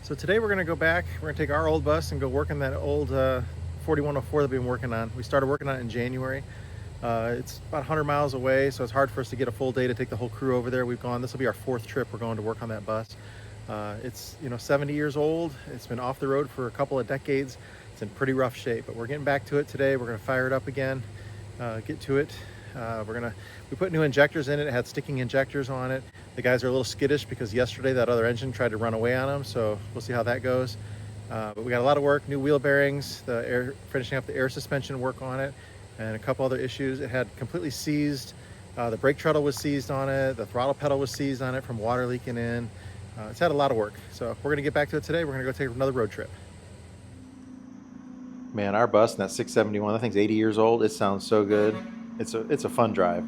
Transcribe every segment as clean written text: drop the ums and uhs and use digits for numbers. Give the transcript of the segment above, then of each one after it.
So today we're going to go back, we're going to take our old bus and go work on that old 4104 that we've been working on. We started working on it in January. It's about 100 miles away, so it's hard for us to get a full day to take the whole crew over there. This will be our 4th trip we're going to work on that bus. It's 70 years old. It's been off the road for a couple of decades. It's in pretty rough shape, but we're getting back to it today. We're going to fire it up again, get to it. We put new injectors in it. It had sticking injectors on it. The guys are a little skittish because yesterday that other engine tried to run away on them, so we'll see how that goes. But we got a lot of work, new wheel bearings, finishing up the air suspension work on it, and a couple other issues. It had completely seized. The brake treadle was seized on it. The throttle pedal was seized on it from water leaking in. It's had a lot of work. So we're gonna get back to it today. We're gonna go take another road trip. Man, our bus in that 671, that thing's 80 years old. It sounds so good. It's a fun drive.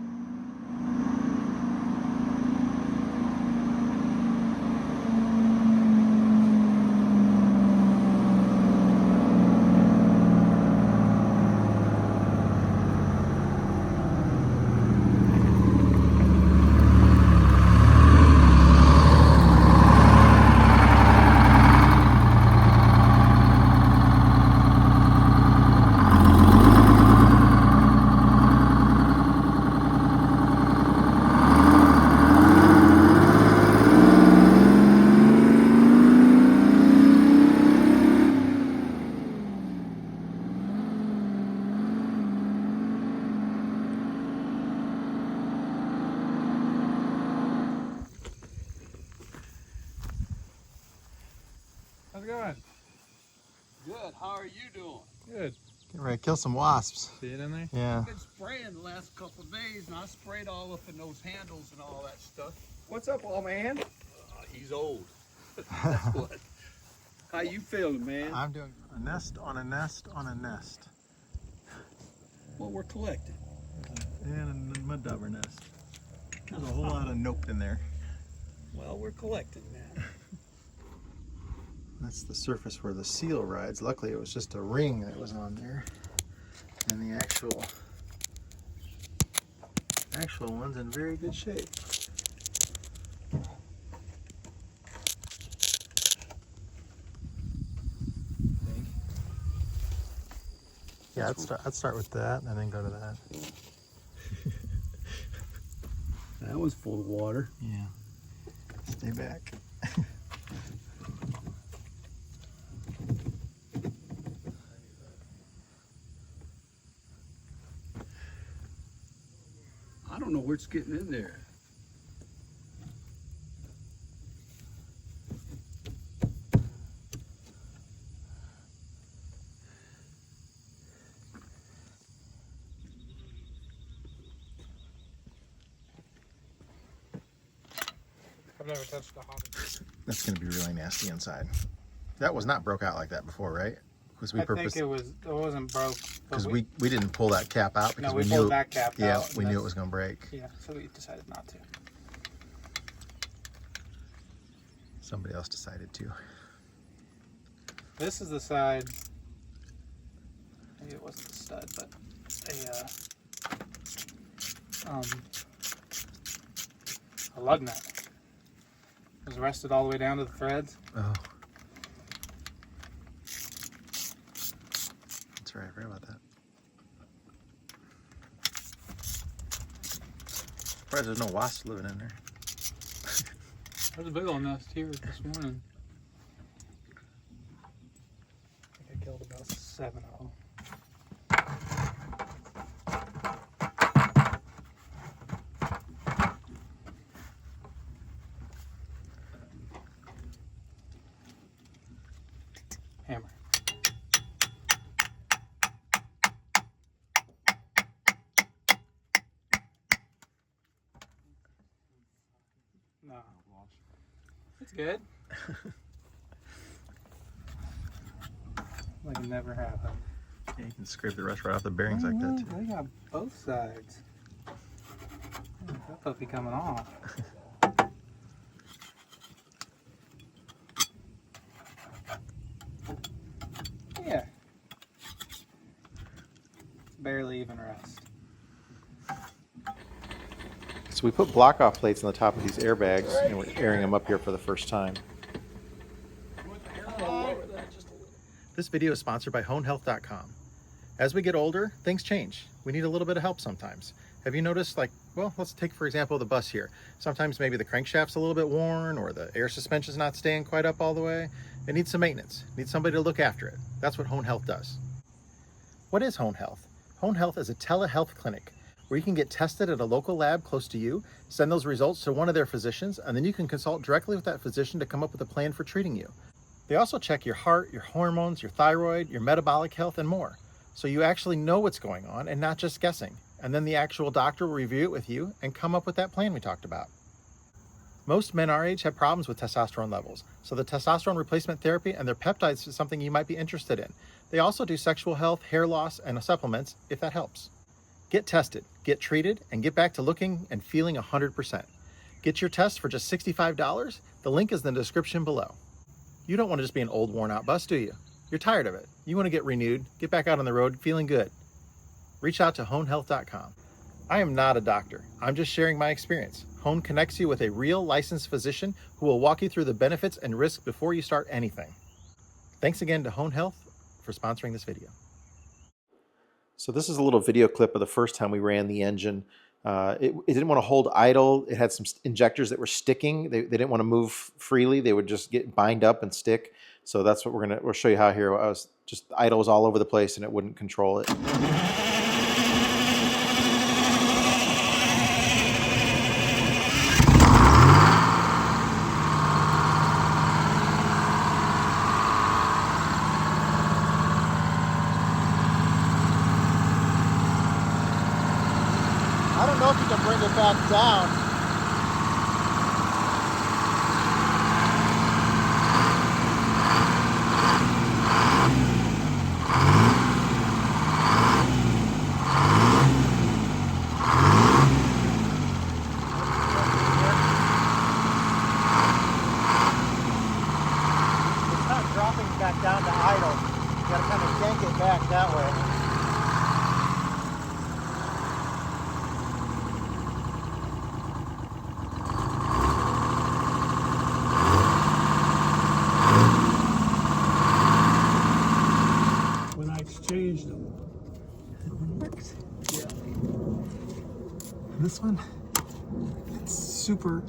How's it going? Good. How are you doing? Good. Get ready to kill some wasps. See it in there? Yeah. I've been spraying the last couple of days, and I sprayed all up in those handles and all that stuff. What's up, old man? He's old. That's what. How you feeling, man? I'm doing a nest on a nest on a nest. Well, we're collecting. And a mud dauber nest. There's a whole lot of nope in there. Well, we're collecting, man. That's the surface where the seal rides. Luckily it was just a ring that was on there. And the actual one's in very good shape. Yeah, I'd start with that and then go to that. That one's full of water. Yeah. Stay back. I don't know where it's getting in there. I've never touched a hobby. That's going to be really nasty inside. That was not broke out like that before, right? Because I think it wasn't broke. Because we didn't pull that cap out because No, we we knew pulled that cap out. yeah, we knew it was going to break. Yeah, so we decided not to. Somebody else decided to. This is the side. Maybe it wasn't the stud, but a lug nut. It was rusted all the way down to the threads. Oh. That's right, I forgot about that. Surprised there's no wasps living in there. There's a big old nest here this morning. I think I killed about 7 of them. Hammer. No. It's good. Like it never happened. Yeah, you can scrape the rust right off the bearings like that too. They got both sides. That puppy coming off. Yeah. Barely even rust. So we put block-off plates on the top of these airbags, and we're airing them up here for the first time. This video is sponsored by honehealth.com. As we get older, things change. We need a little bit of help sometimes. Have you noticed, like, well, let's take, for example, the bus here. Sometimes maybe the crankshaft's a little bit worn or the air suspension's not staying quite up all the way. It needs some maintenance. It needs somebody to look after it. That's what Hone Health does. What is Hone Health? Hone Health is a telehealth clinic where you can get tested at a local lab close to you, send those results to one of their physicians, and then you can consult directly with that physician to come up with a plan for treating you. They also check your heart, your hormones, your thyroid, your metabolic health, and more. So you actually know what's going on and not just guessing. And then the actual doctor will review it with you and come up with that plan we talked about. Most men our age have problems with testosterone levels, so the testosterone replacement therapy and their peptides is something you might be interested in. They also do sexual health, hair loss, and supplements if that helps. Get tested, get treated, and get back to looking and feeling 100%. Get your test for just $65. The link is in the description below. You don't want to just be an old, worn-out bus, do you? You're tired of it. You want to get renewed, get back out on the road feeling good. Reach out to honehealth.com. I am not a doctor. I'm just sharing my experience. Hone connects you with a real licensed physician who will walk you through the benefits and risks before you start anything. Thanks again to Hone Health for sponsoring this video. So this is a little video clip of the first time we ran the engine. It didn't want to hold idle. It had some injectors that were sticking. They didn't want to move freely. They would just get bind up and stick. So that's what we'll show you how here. Idle was all over the place and it wouldn't control it. I don't know if you can bring it back down. It's not dropping back down to idle. You gotta kind of yank it back that way. Changed them. Works. Yeah. This one, it's super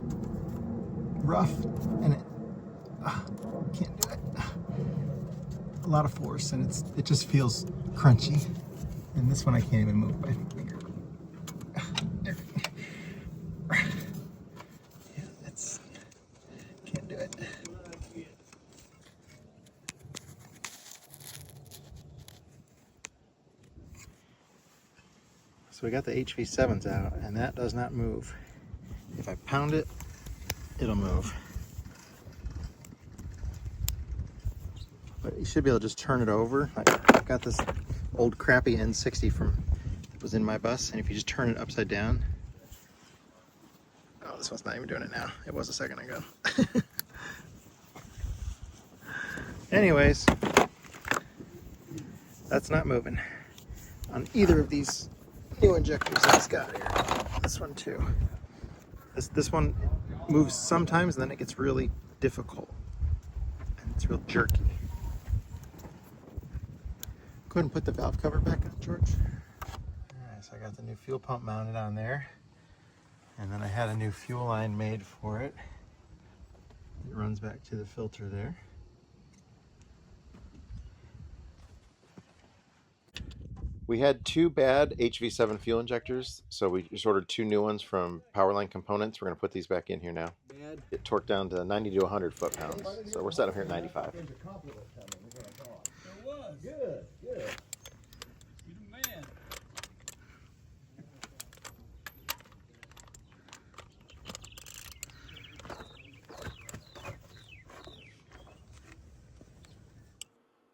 rough and it can't do it. A lot of force and it just feels crunchy. And this one I can't even move my finger. Yeah, can't do it. So we got the HV7s out and that does not move. If I pound it, it'll move. But you should be able to just turn it over. I've got this old crappy N60 that was in my bus, and if you just turn it upside down. Oh, this one's not even doing it now. It was a second ago. Anyways, that's not moving on either of these new injectors that it's got here. This one too. This one moves sometimes and then it gets really difficult. And it's real jerky. Go ahead and put the valve cover back on, George. Alright, so I got the new fuel pump mounted on there. And then I had a new fuel line made for it. It runs back to the filter there. We had two bad HV7 fuel injectors, so we just ordered two new ones from Powerline Components. We're going to put these back in here now. It torqued down to 90 to 100 foot-pounds, so we're set up here at 95. It was. Good, good. You the man.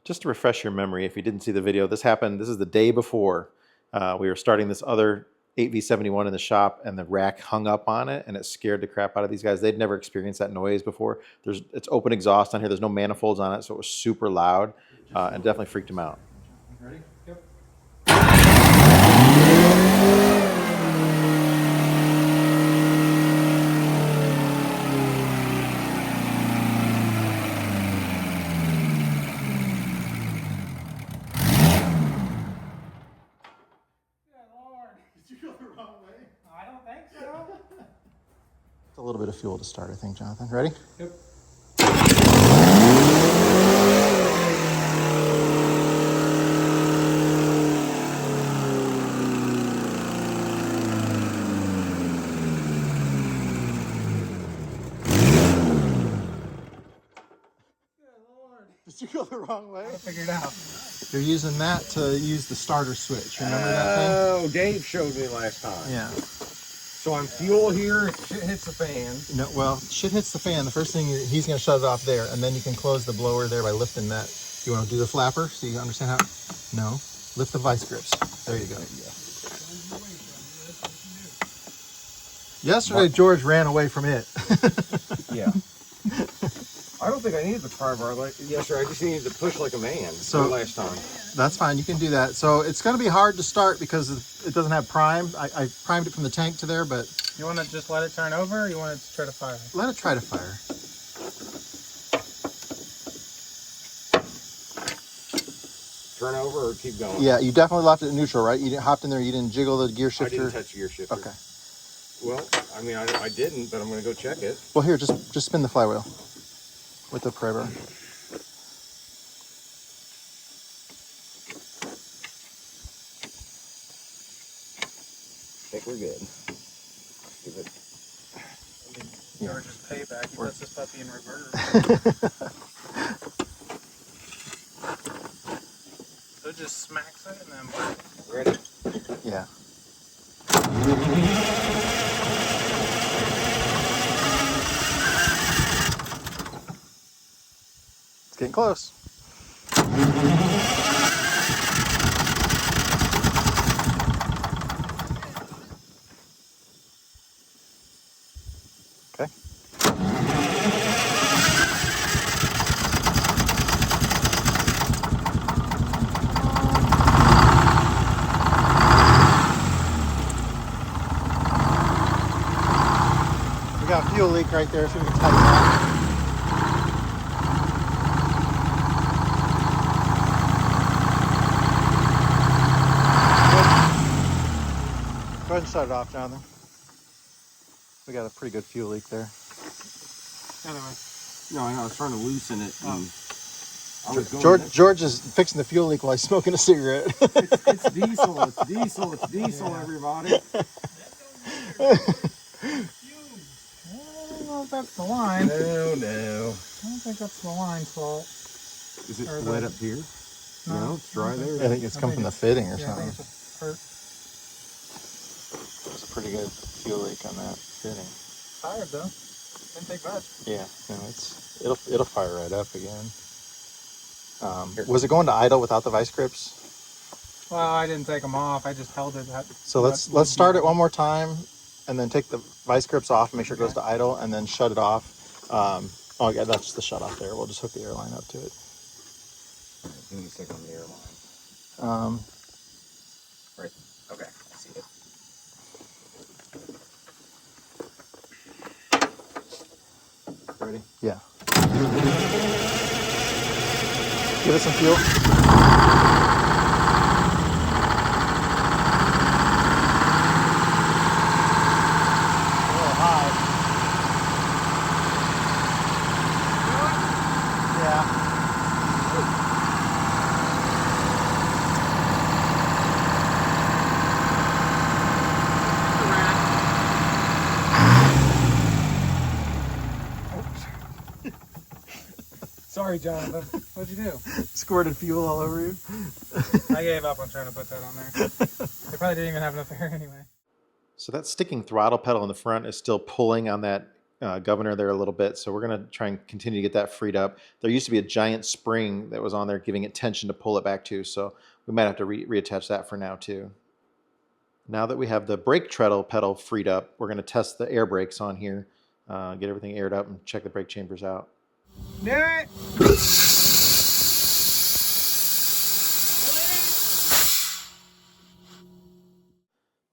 Just to refresh your memory, if you didn't see the video, this is the day before we were starting this other 8V71 in the shop, and the rack hung up on it, and it scared the crap out of these guys. They'd never experienced that noise before. It's open exhaust on here. There's no manifolds on it, so it was super loud, and definitely freaked them out. Ready? Yep. little bit of fuel to start, I think, Jonathan. Ready? Yep. Did you go the wrong way? I figured it out. You're using that to use the starter switch. Remember that thing? Oh, Dave showed me last time. Yeah. So I'm fuel here, shit hits the fan. No, well, shit hits the fan. The first thing he's going to shut it off there, and then you can close the blower there by lifting that. You want to do the flapper so you understand how? No. Lift the vice grips. There you go. Yesterday, George ran away from it. Yeah. I don't think I needed the pry bar like yesterday. I just needed to push like a man. So last time. That's fine. You can do that. So it's going to be hard to start because it doesn't have prime. I primed it from the tank to there, but You want to just let it turn over, or you want it to try to fire? let it try to fire. Turn over or keep going? Yeah, you definitely left it in neutral, right? You didn't hopped in there. You didn't jiggle the gear I shifter. didn't touch the gear shifter. Okay. Well, I mean, I didn't, but I'm going to go check it. Well, here, just spin the flywheel with the pry bar. I think we're good. Give it. George's payback. He puts this puppy in reverse. So it just smacks it and then. Ready? Yeah. It's getting close. Okay. We got a fuel leak right there, so we can tighten that. Go ahead and shut it off, Jonathan. We got a pretty good fuel leak there. Other way. No, I know. I was trying to loosen it. And I was going George is fixing the fuel leak while he's smoking a cigarette. It's diesel. It's diesel. It's diesel, everybody. I don't know if that's the line. No. I don't think that's the line's fault. Is it Or wet the- up here? No. No, it's dry there. I think it's come from the fitting or Yeah, I something. think it's a hurt. There's a pretty good fuel leak on that fitting. Fired though. Didn't take much. Yeah, no, it'll fire right up again. Was it going to idle without the vice grips? Well, I didn't take them off. I just held it. So let's start it one more time, and then take the vice grips off and make sure it goes to idle, and then shut it off. Oh yeah, that's the shut off there. We'll just hook the airline up to it. Give me a second on the airline. Right. Okay. I see it. Ready? Yeah. Give it some fuel. A little high. Yeah. Sorry, Jonathan. What'd you do? Squirted fuel all over you. I gave up on trying to put that on there. They probably didn't even have enough air anyway. So that sticking throttle pedal in the front is still pulling on that governor there a little bit. So we're going to try and continue to get that freed up. There used to be a giant spring that was on there giving it tension to pull it back to. So we might have to reattach that for now too. Now that we have the brake treadle pedal freed up, we're going to test the air brakes on here, get everything aired up and check the brake chambers out. Do it!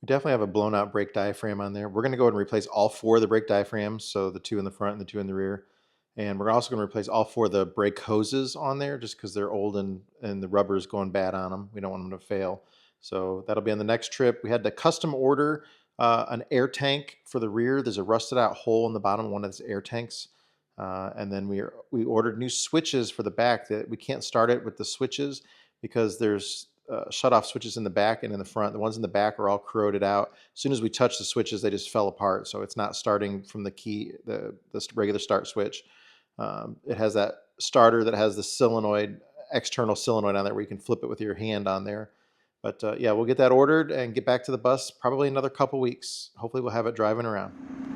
We definitely have a blown out brake diaphragm on there. We're going to go ahead and replace all 4 of the brake diaphragms, so the 2 in the front and the 2 in the rear. And we're also going to replace all 4 of the brake hoses on there just because they're old and the rubber's going bad on them. We don't want them to fail. So that'll be on the next trip. We had to custom order an air tank for the rear. There's a rusted out hole in the bottom of one of those air tanks. And then we ordered new switches for the back that we can't start it with the switches because there's shut-off switches in the back and in the front. The ones in the back are all corroded out. As soon as we touch the switches, they just fell apart. So it's not starting from the key, the regular start switch. It has that starter that has the solenoid, external solenoid on there where you can flip it with your hand on there. But yeah, we'll get that ordered and get back to the bus probably another couple weeks. Hopefully we'll have it driving around.